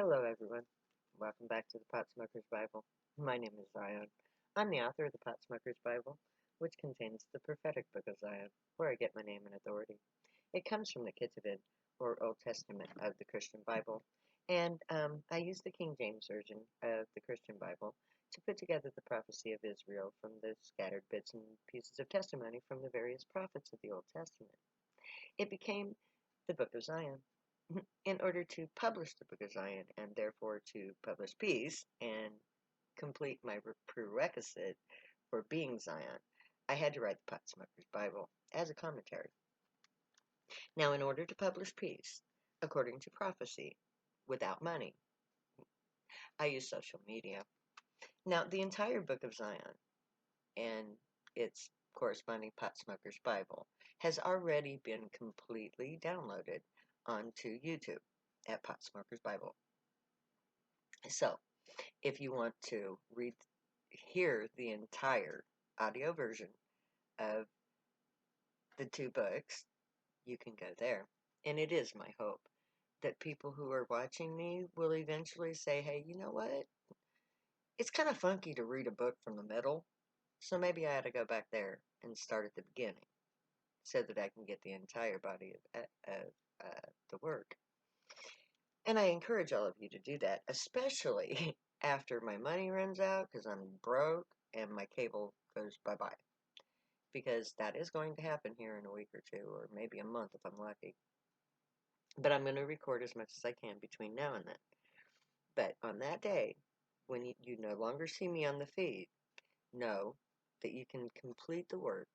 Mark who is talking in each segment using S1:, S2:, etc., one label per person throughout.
S1: Hello, everyone. Welcome back to the Pot Smoker's Bible. My name is Zion. I'm the author of the Pot Smoker's Bible, which contains the prophetic book of Zion, where I get my name and authority. It comes from the Ketuvim, or Old Testament of the Christian Bible, and I use the King James Version of the Christian Bible to put together the prophecy of Israel from the scattered bits and pieces of testimony from the various prophets of the Old Testament. It became the Book of Zion. In order to publish the Book of Zion and therefore to publish peace and complete my prerequisite for being Zion, I had to write the Pot Smoker's Bible as a commentary. Now, in order to publish peace, according to prophecy, without money, I use social media. Now, the entire Book of Zion and its corresponding Pot Smoker's Bible has already been completely downloaded onto YouTube at Pot Smoker's Bible. So, if you want to hear the entire audio version of the two books, you can go there. And it is my hope that people who are watching me will eventually say, hey, you know what? It's kind of funky to read a book from the middle, so maybe I ought to go back there and start at the beginning so that I can get the entire body of the work. And I encourage all of you to do that, especially after my money runs out because I'm broke and my cable goes bye-bye. Because that is going to happen here in a week or two, or maybe a month if I'm lucky. But I'm going to record as much as I can between now and then. But on that day, when you no longer see me on the feed, know that you can complete the work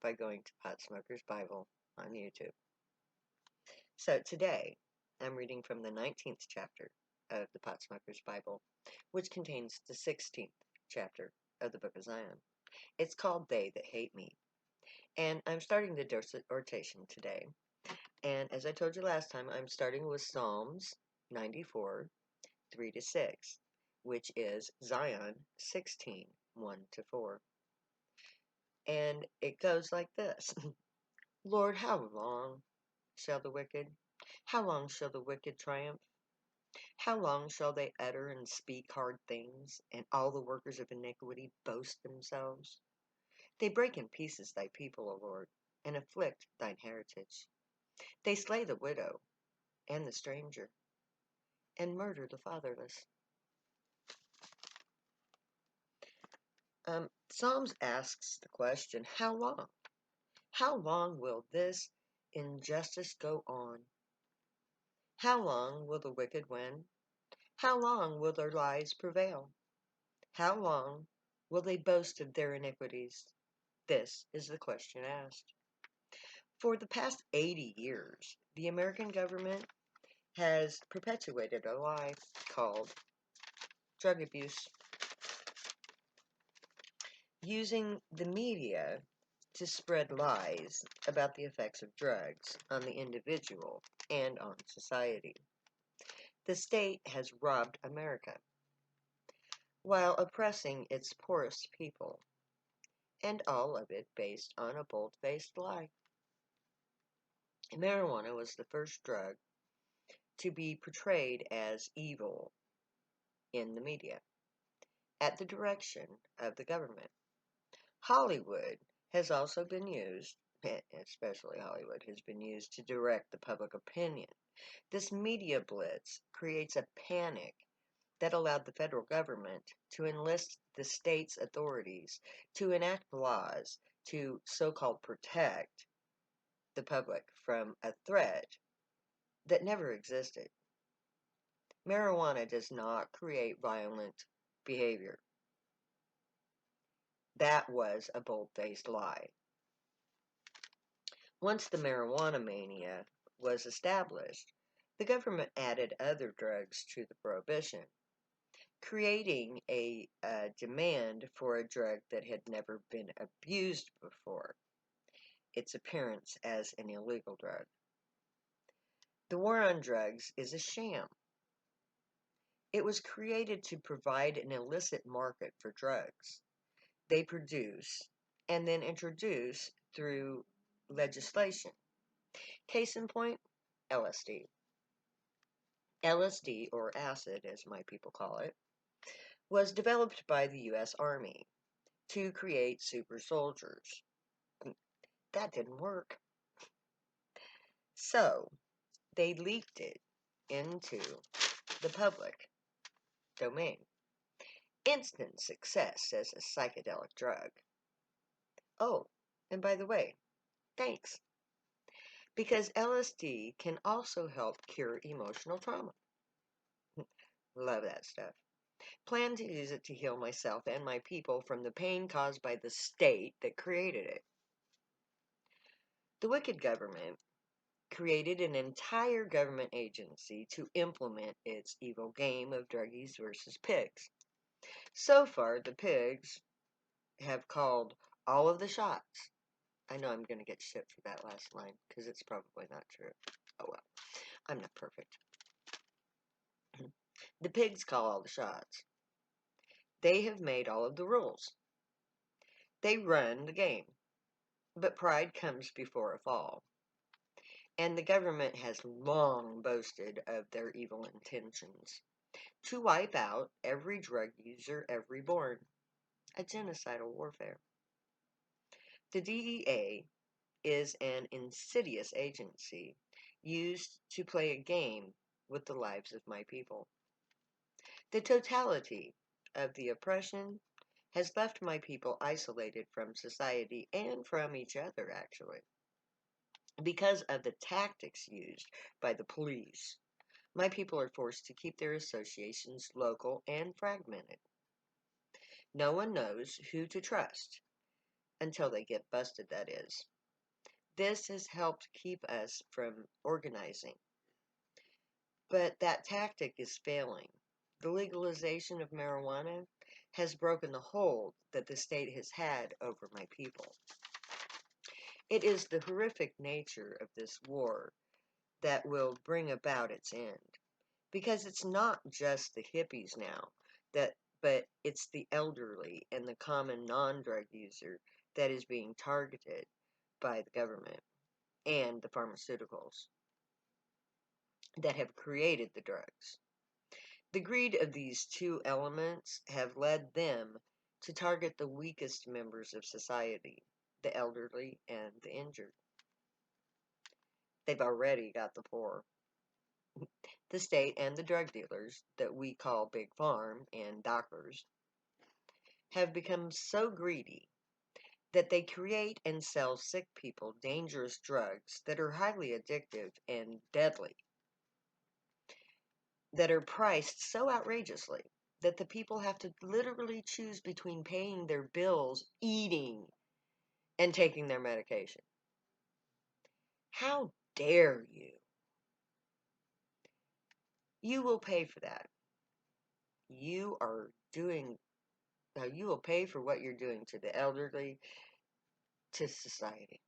S1: by going to Pot Smoker's Bible on YouTube. So today, I'm reading from the 19th chapter of the Pot Smoker's Bible, which contains the 16th chapter of the Book of Zion. It's called They That Hate Me. And I'm starting the dissertation today. And as I told you last time, I'm starting with Psalms 94, 3 to 6, which is Zion 16, 1 to 4. And it goes like this. Lord, how long shall the wicked? How long shall the wicked triumph? How long shall they utter and speak hard things, and all the workers of iniquity boast themselves? They break in pieces thy people, O Lord, and afflict thine heritage. They slay the widow and the stranger, and murder the fatherless. Psalms asks the question, how long? How long will this injustice go on? How long will the wicked win? How long will their lies prevail? How long will they boast of their iniquities? This is the question asked. For the past 80 years, the American government has perpetuated a lie called drug abuse, using the media to spread lies about the effects of drugs on the individual and on society. The state has robbed America while oppressing its poorest people, and all of it based on a bold-faced lie. Marijuana was the first drug to be portrayed as evil in the media, at the direction of the government. Hollywood has also been used, especially Hollywood, has been used to direct the public opinion. This media blitz creates a panic that allowed the federal government to enlist the state's authorities to enact laws to so-called protect the public from a threat that never existed. Marijuana does not create violent behavior. That was a bold-faced lie. Once the marijuana mania was established, the government added other drugs to the prohibition, creating a demand for a drug that had never been abused before, its appearance as an illegal drug. The war on drugs is a sham. It was created to provide an illicit market for drugs. They produce and then introduce through legislation. Case in point, LSD. LSD, or acid as my people call it, was developed by the US Army to create super soldiers. That didn't work. So, they leaked it into the public domain. Instant success as a psychedelic drug. Oh, and by the way, thanks. Because LSD can also help cure emotional trauma. Love that stuff. Plan to use it to heal myself and my people from the pain caused by the state that created it. The wicked government created an entire government agency to implement its evil game of druggies versus pigs. So far, the pigs have called all of the shots. I know I'm going to get shit for that last line because it's probably not true. Oh well, I'm not perfect. The pigs call all the shots. They have made all of the rules. They run the game. But pride comes before a fall. And the government has long boasted of their evil intentions to wipe out every drug user ever born. A genocidal warfare. The DEA is an insidious agency used to play a game with the lives of my people. The totality of the oppression has left my people isolated from society and from each other, actually. Because of the tactics used by the police, my people are forced to keep their associations local and fragmented. No one knows who to trust until they get busted, that is. This has helped keep us from organizing. But that tactic is failing. The legalization of marijuana has broken the hold that the state has had over my people. It is the horrific nature of this war that will bring about its end. Because it's not just the hippies now, but it's the elderly and the common non-drug user that is being targeted by the government and the pharmaceuticals that have created the drugs. The greed of these two elements have led them to target the weakest members of society, the elderly and the injured. They've already got the poor. The state and the drug dealers that we call Big Farm and doctors have become so greedy that they create and sell sick people dangerous drugs that are highly addictive and deadly, that are priced so outrageously that the people have to literally choose between paying their bills, eating, and taking their medication. How dare you? You will pay for that. You are doing, you will pay for what you're doing to the elderly, to society.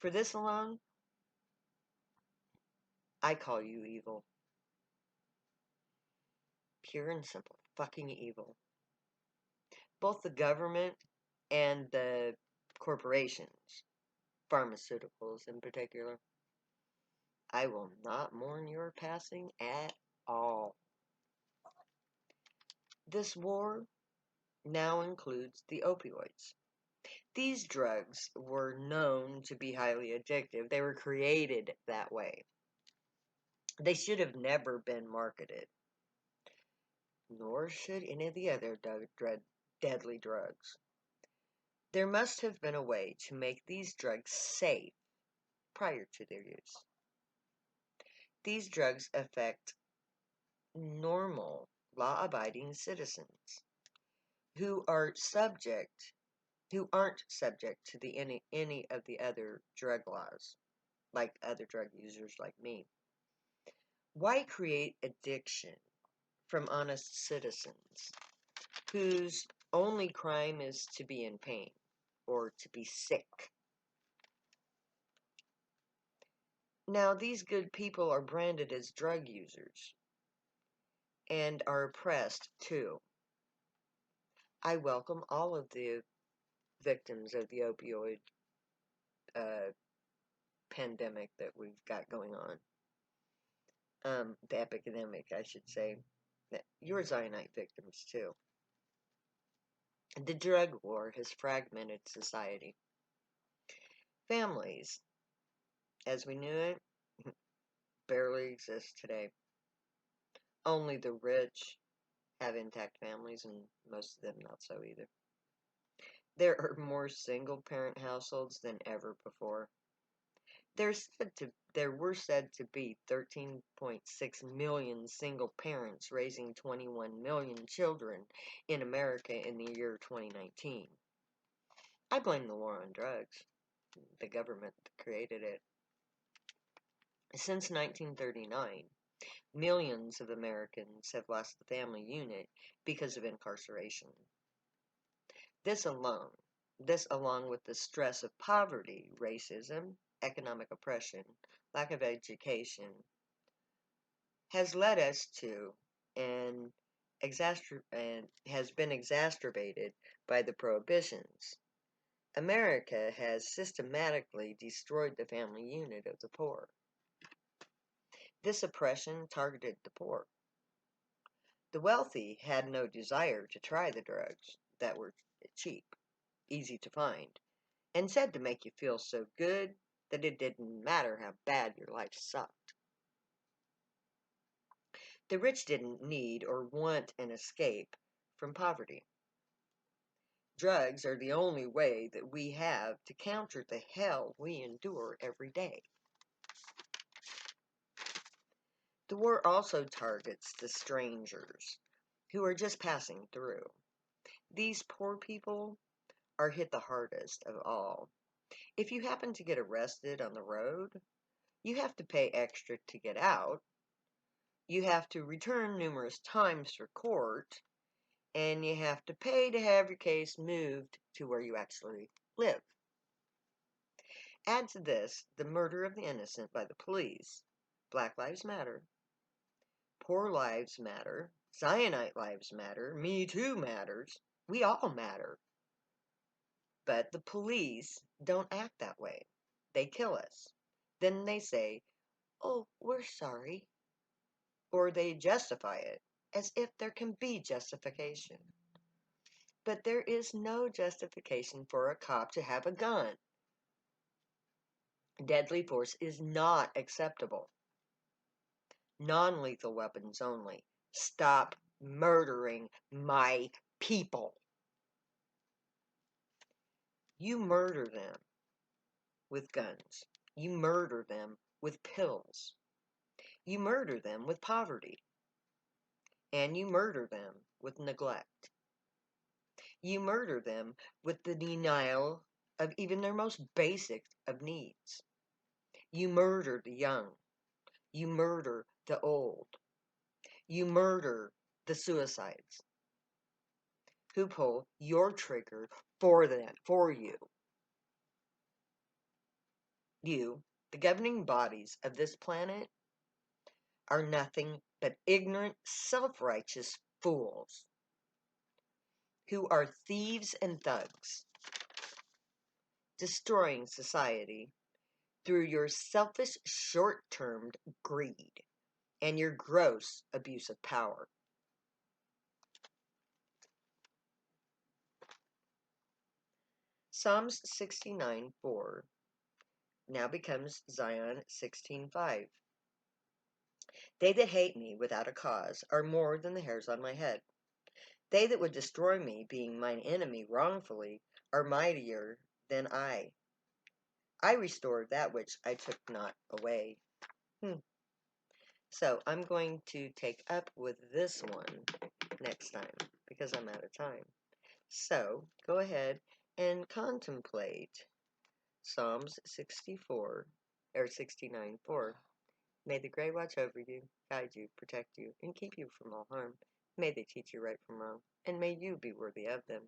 S1: For this alone, I call you evil. Pure and simple. Fucking evil. Both the government and the corporations, pharmaceuticals in particular. I will not mourn your passing at all. This war now includes the opioids. These drugs were known to be highly addictive. They were created that way. They should have never been marketed, nor should any of the other deadly drugs. There must have been a way to make these drugs safe prior to their use. These drugs affect normal, law-abiding citizens who are subject, who aren't subject to any of the other drug laws, like other drug users like me. Why create addiction from honest citizens whose only crime is to be in pain or to be sick? Now, these good people are branded as drug users and are oppressed too. I welcome all of the victims of the opioid uh, pandemic that we've got going on. the epidemic, I should say. You're Zionite victims too. The drug war has fragmented society. Families, as we knew it, barely exist today. Only the rich have intact families, and most of them not so either. There are more single-parent households than ever before. There were said to be 13.6 million single parents raising 21 million children in America in the year 2019. I blame the war on drugs, the government that created it. Since 1939, millions of Americans have lost the family unit because of incarceration. This along with the stress of poverty, racism, economic oppression, lack of education, has led us to and has been exacerbated by the prohibitions. America has systematically destroyed the family unit of the poor. This oppression targeted the poor. The wealthy had no desire to try the drugs that were cheap, easy to find, and said to make you feel so good that it didn't matter how bad your life sucked. The rich didn't need or want an escape from poverty. Drugs are the only way that we have to counter the hell we endure every day. The war also targets the strangers who are just passing through. These poor people are hit the hardest of all. If you happen to get arrested on the road, you have to pay extra to get out. You have to return numerous times for court, and you have to pay to have your case moved to where you actually live. Add to this the murder of the innocent by the police. Black Lives Matter. Poor lives matter. Zionite lives matter. Me Too matters. We all matter. But the police don't act that way. They kill us. Then they say, "Oh, we're sorry." Or they justify it, as if there can be justification. But there is no justification for a cop to have a gun. Deadly force is not acceptable. Non-lethal weapons only. Stop murdering my people. You murder them with guns. You murder them with pills. You murder them with poverty. And you murder them with neglect. You murder them with the denial of even their most basic of needs. You murder the young. You murder the old. You murder the suicides who pull your trigger for you. You, the governing bodies of this planet, are nothing but ignorant, self-righteous fools who are thieves and thugs, destroying society through your selfish, short-termed greed and your gross abuse of power. Psalms 69:4 now becomes Zion 16:5. They that hate me without a cause are more than the hairs on my head. They that would destroy me, being mine enemy wrongfully, are mightier than I. I restored that which I took not away. So I'm going to take up with this one next time because I'm out of time. So go ahead and contemplate Psalms 64 or 69:4. May the gray watch over you, guide you, protect you, and keep you from all harm. May they teach you right from wrong, and may you be worthy of them.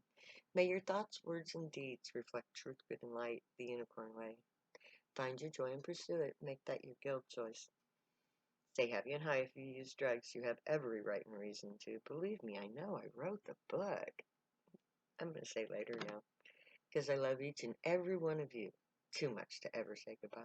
S1: May your thoughts, words, and deeds reflect truth, good, and light, the unicorn way. Find your joy and pursue it. Make that your guild choice. Stay happy and high if you use drugs. You have every right and reason to. Believe me, I know I wrote the book. I'm going to say later now, because I love each and every one of you too much to ever say goodbye.